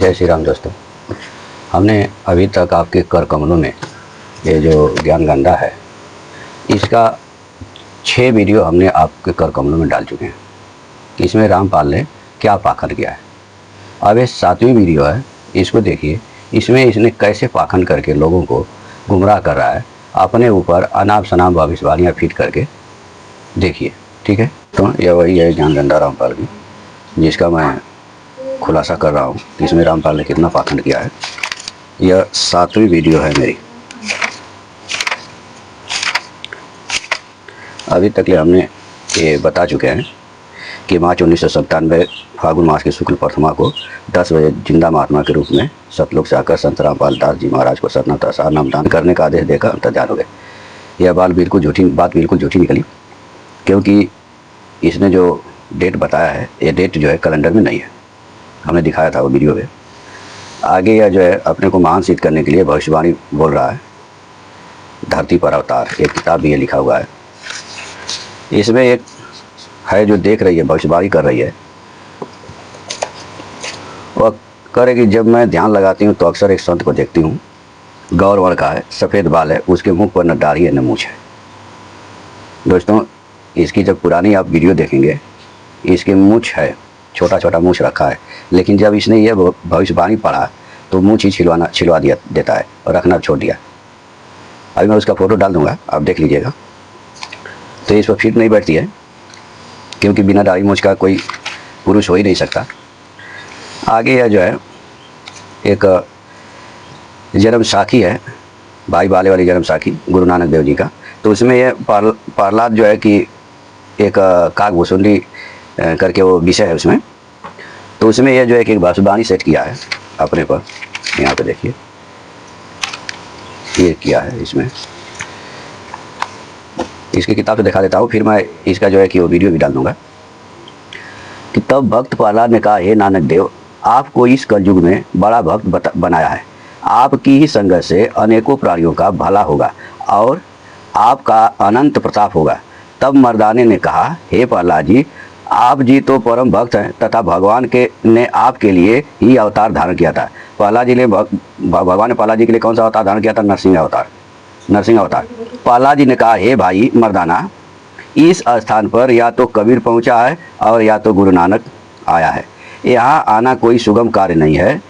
जय श्री राम दोस्तों। हमने अभी तक आपके कर कमलों में ये जो ज्ञान गंगा है इसका 6 वीडियो हमने आपके कर कमलों में डाल चुके हैं कि इसमें रामपाल ने क्या पाखंड किया है। अब ये 7वीं वीडियो है, इसको देखिए। इसमें इसने कैसे पाखंड करके लोगों को गुमराह कर रहा है, अपने ऊपर अनाप शनाप भविष्यवाणियाँ फिट करके देखिए। ठीक है, तो यह वही है ज्ञान गंगा रामपाल की, जिसका मैं खुलासा कर रहा हूँ कि इसमें रामपाल ने कितना पाखंड किया है। यह 7वीं वीडियो है मेरी। अभी तक ले हमने ये बता चुके हैं कि मार्च 1997 फागुन मास की शुक्ल प्रथमा को 10 बजे जिंदा महात्मा के रूप में सतलोक से आकर संत रामपाल दास जी महाराज को सरना नाम दान करने का आदेश देकर अंतर्ध्यान हो गए। यह बात बिल्कुल झूठी निकली, क्योंकि इसने जो डेट बताया है ये डेट जो है कैलेंडर में नहीं है। हमने दिखाया था वो वीडियो में। आगे यह जो है अपने को महान सिद्ध करने के लिए भविष्यवाणी बोल रहा है। धरती पर अवतार एक किताब भी ये लिखा हुआ है। इसमें एक है जो देख रही है, भविष्यवाणी कर रही है। वह करे कि जब मैं ध्यान लगाती हूँ तो अक्सर एक संत को देखती हूँ, गौर वर्ण का है, सफ़ेद बाल है, उसके मुख पर न दाढ़ी है न मूछ है। दोस्तों, इसकी जब पुरानी आप वीडियो देखेंगे, इसकी मूछ है, छोटा छोटा मूछ रखा है, लेकिन जब इसने ये भविष्यवाणी पढ़ा तो मूछ ही छिलवा देता है और रखना छोड़ दिया। अभी मैं उसका फ़ोटो डाल दूंगा, आप देख लीजिएगा। तो इस पर फिट नहीं बैठती है, क्योंकि बिना दाढ़ी मूछ का कोई पुरुष हो ही नहीं सकता। आगे यह जो है एक जन्म साखी है, भाई बाले वाली जन्म साखी गुरु नानक देव जी का। तो उसमें यह प्रहलाद जो है कि एक काकभूसुंडी करके वो विषय है उसमें। तो उसमें यह जो है कि एक भविष्यवाणी सेट किया है अपने पर। यहाँ पे देखिए ये किया है इसमें। इसकी किताब से दिखा देता हूँ, फिर मैं इसका जो है कि वो वीडियो भी डाल दूंगा। कि तब भक्त प्रहलाद ने कहा, हे नानक देव, आपको इस कलयुग में बड़ा भक्त बनाया है। आपकी ही संगत से अनेकों प्राणियों का भला होगा और आपका अनंत प्रताप होगा। तब मर्दाने ने कहा, हे प्रहलाद जी, आप जी तो परम भक्त हैं तथा भगवान के ने आपके लिए ही अवतार धारण किया था। प्रहलाद जी ने भगवान ने प्रहलाद जी के लिए कौन सा अवतार धारण किया था? नरसिंह अवतार। प्रहलाद जी ने कहा, हे भाई मर्दाना, इस स्थान पर या तो कबीर पहुंचा है और या तो गुरु नानक आया है। यहाँ आना कोई सुगम कार्य नहीं है।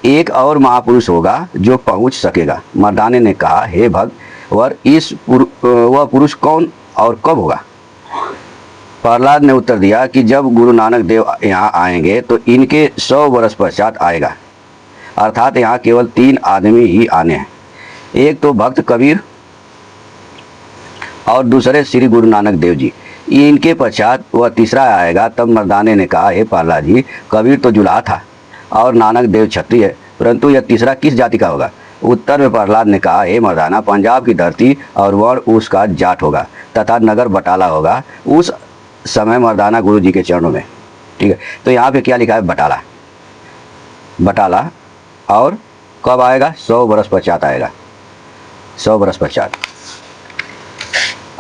एक और महापुरुष होगा जो पहुंच सकेगा। मर्दाने ने कहा, हे भगवर, वह पुरुष कौन और कब होगा? प्रहलाद ने उत्तर दिया कि जब गुरु नानक देव यहाँ आएंगे तो इनके 100 वर्ष पश्चात आएगा। अर्थात यहाँ केवल 3 आदमी ही आने हैं, एक तो भक्त कबीर और दूसरे श्री गुरु नानक देव जी। इनके पश्चात वह तीसरा आएगा। तब मर्दाने ने कहा, हे प्रहलाद जी, कबीर तो जुलाहा था और नानक देव क्षत्रिय है, परंतु यह तीसरा किस जाति का होगा? उत्तर में प्रहलाद ने कहा, हे मर्दाना, पंजाब की धरती और वर्ण उसका जाट होगा तथा नगर बटाला होगा। उस समय मर्दाना गुरु जी के चरणों में। ठीक है, तो यहाँ पे क्या लिखा है? बटाला। और कब आएगा? 100 वर्ष पश्चात आएगा, 100 वर्ष पश्चात।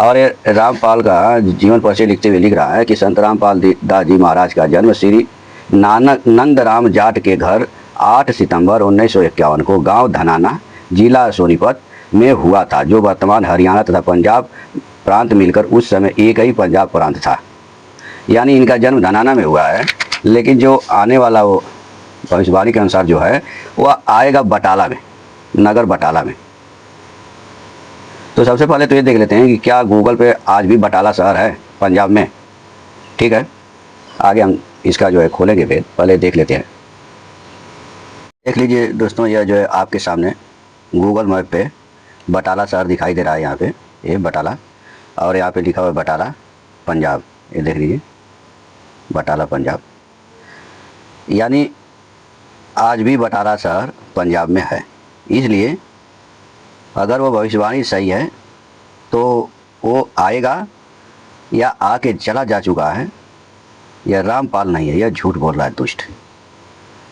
और ये रामपाल का जीवन परिचय लिखते हुए लिख रहा है कि संत रामपाल दास जी महाराज का जन्म श्री नंद राम जाट के घर 8 सितंबर 1951 को गांव धनाना, जिला सोनीपत में हुआ था, जो वर्तमान हरियाणा तथा पंजाब प्रांत मिलकर उस समय एक ही पंजाब प्रांत था। यानी इनका जन्म धनाना में हुआ है, लेकिन जो आने वाला वो भविष्यवाणी के अनुसार जो है वह आएगा बटाला में, नगर बटाला में। तो सबसे पहले तो ये देख लेते हैं कि क्या गूगल पे आज भी बटाला शहर है पंजाब में। ठीक है, आगे हम इसका जो है खोलेंगे भेद, पहले देख लेते हैं। देख लीजिए दोस्तों, यह जो है आपके सामने गूगल मैप पे बटाला शहर दिखाई दे रहा है। यहाँ पे ये बटाला, और यहाँ पे लिखा हुआ है बटाला पंजाब। ये देख लीजिए, बटाला पंजाब। यानी आज भी बटाला शहर पंजाब में है। इसलिए अगर वो भविष्यवाणी सही है तो वो आएगा या आके चला जा चुका है। यह रामपाल नहीं है, यह झूठ बोल रहा है दुष्ट।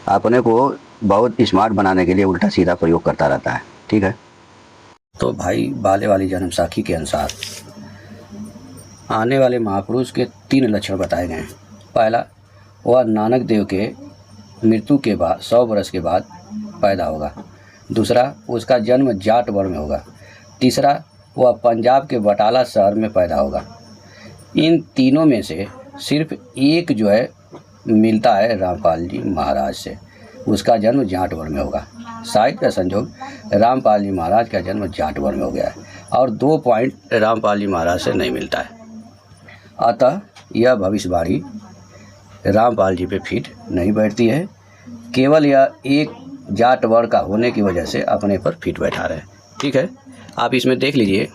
अपने को बहुत स्मार्ट बनाने के लिए उल्टा सीधा प्रयोग करता रहता है। ठीक है, तो भाई बाले वाली जन्म साखी के अनुसार आने वाले महापुरुष के 3 लक्षण बताए गए हैं। पहला, वह नानक देव के मृत्यु के बाद 100 वर्ष के बाद पैदा होगा। दूसरा, उसका जन्म जाट वर्ण में होगा। तीसरा, वह पंजाब के बटाला शहर में पैदा होगा। इन तीनों में से सिर्फ एक जो है मिलता है रामपाल जी महाराज से, उसका जन्म जाट वर्ण में होगा। शायद का संजोग रामपाल जी महाराज का जन्म जाट वर्ण में हो गया है और 2 पॉइंट रामपाल जी महाराज से नहीं मिलता है। अतः यह भविष्यवाणी रामपाल जी पे फिट नहीं बैठती है। केवल यह एक जाट वर्ण का होने की वजह से अपने पर फिट बैठा रहे। ठीक है, आप इसमें देख लीजिए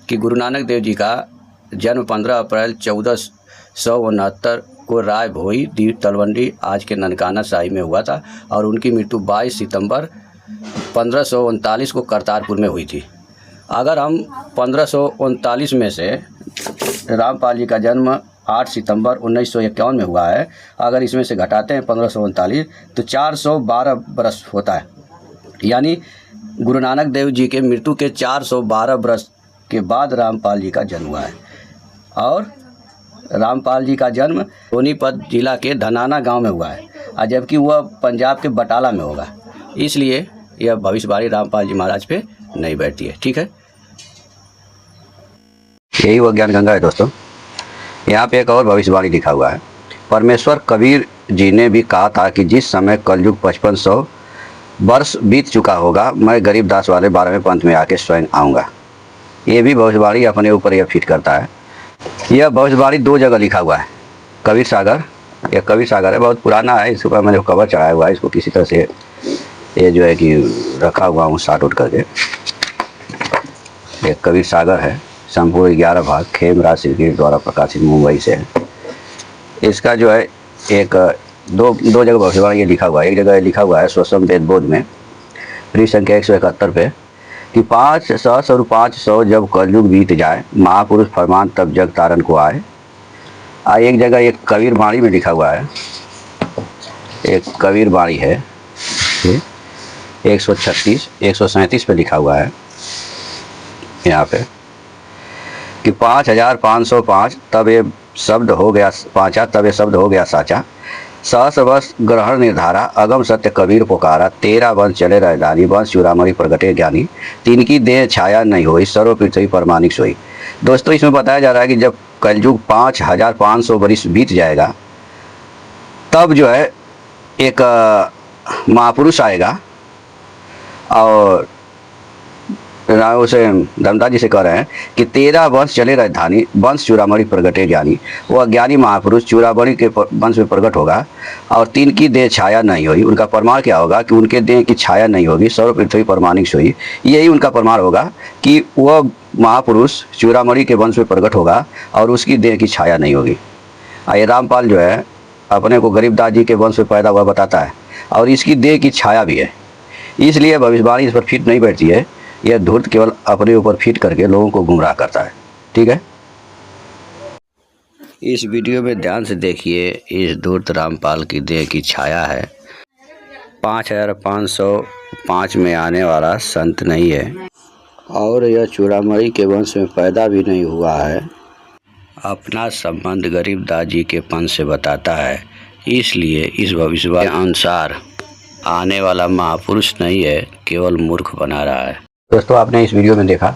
कि गुरु नानक देव जी का जन्म 15 अप्रैल 1469 को राय भोई दीप तलवंडी आज के ननकाना शाही में हुआ था और उनकी मृत्यु 22 सितंबर 1539 को करतारपुर में हुई थी। अगर हम 1539 में से रामपाल जी का जन्म 8 सितंबर 1951 में हुआ है, अगर इसमें से घटाते हैं 1539 तो 412 बरस होता है। यानी गुरु नानक देव जी के मृत्यु के 412 बरस के बाद रामपाल जी का जन्म हुआ है और रामपाल जी का जन्म सोनीपत जिला के धनाना गांव में हुआ है, जबकि वह पंजाब के बटाला में होगा। इसलिए यह भविष्यवाणी रामपाल जी महाराज पे नहीं बैठती है। ठीक है, यही वो ज्ञान गंगा है दोस्तों। यहाँ पे एक और भविष्यवाणी लिखा हुआ है। परमेश्वर कबीर जी ने भी कहा था कि जिस समय कलयुग 5500 वर्ष बीत चुका होगा, मैं गरीबदास वाले 12वें पंथ में आके स्वयं आऊँगा। ये भी भविष्यवाणी अपने ऊपर यह फिट करता है। यह भविष्यवाणी 2 जगह लिखा हुआ है। कबीर सागर, यह कबीर सागर है, बहुत पुराना है, इसके ऊपर मैंने कवर चढ़ाया हुआ है। इसको किसी तरह से ये जो है कि रखा हुआ हूँ साट उठ करके। एक कबीर सागर है, संपूर्ण 11 भाग, खेमराज सिरगिर द्वारा प्रकाशित, मुंबई से है। इसका जो है एक दो जगह भविष्यवाणी ये लिखा हुआ है। एक जगह लिखा हुआ है स्वसम वेद बोध में, पृष्ठ संख्या 171 पे, कि 500 और 500 जब कलयुग बीत जाए, महापुरुष फरमान तब जग तारन को आए। एक जगह एक कबीर बाणी में लिखा हुआ है, एक कबीर बाणी है 136 137 पे लिखा हुआ है यहाँ पे कि 5505 तब ये शब्द हो गया पाँचा, तब ये शब्द हो गया साचा। सहस वश ग्रहण निर्धारा, अगम सत्य कबीर पुकारा। 13 वंश चले राजधानी, वंश चूड़ामणि प्रगटे ज्ञानी। तिनकी देह छाया नहीं होई, सर्व पृथ्वी परमानिक सोई। दोस्तों, इसमें बताया जा रहा है कि जब कलयुग 5500 वर्ष बीत जाएगा, तब जो है एक महापुरुष आएगा और उसे धर्मदास जी से कह रहे हैं कि 13 वंश चले राजधानी, वंश चूड़ामणि प्रगटे ज्ञानी। वह ज्ञानी महापुरुष चूड़ामणि के वंश में प्रकट होगा और 3 की देह छाया नहीं होगी। उनका प्रमाण क्या होगा कि उनके देह की छाया नहीं होगी, सर्व पृथ्वी परमानिक सोई। यही उनका प्रमाण होगा कि वह महापुरुष चूड़ामणि के वंश में प्रकट होगा और उसकी देह की छाया नहीं होगी। ये रामपाल जो है अपने को गरीबदास जी के वंश में पैदा हुआ बताता है और इसकी देह की छाया भी है। इसलिए भविष्यवाणी इस पर फिट नहीं बैठती है। यह धूर्त केवल अपने ऊपर फिट करके लोगों को गुमराह करता है। ठीक है, इस वीडियो में ध्यान से देखिए। इस धूर्त रामपाल की देह की छाया है। 5505 में आने वाला संत नहीं है और यह चूड़ामणि के वंश में पैदा भी नहीं हुआ है। अपना संबंध गरीबदास जी के पंथ से बताता है। इसलिए इस भविष्यवाणी के अनुसार आने वाला महापुरुष नहीं है, केवल मूर्ख बना रहा है। दोस्तों, आपने इस वीडियो में देखा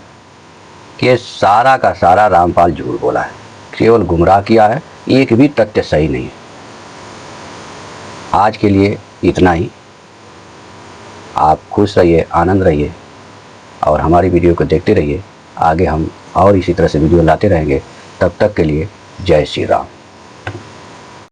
कि सारा का सारा रामपाल झूठ बोला है, केवल गुमराह किया है, एक भी तथ्य सही नहीं है। आज के लिए इतना ही। आप खुश रहिए, आनंद रहिए और हमारी वीडियो को देखते रहिए। आगे हम और इसी तरह से वीडियो लाते रहेंगे। तब तक के लिए जय श्री राम।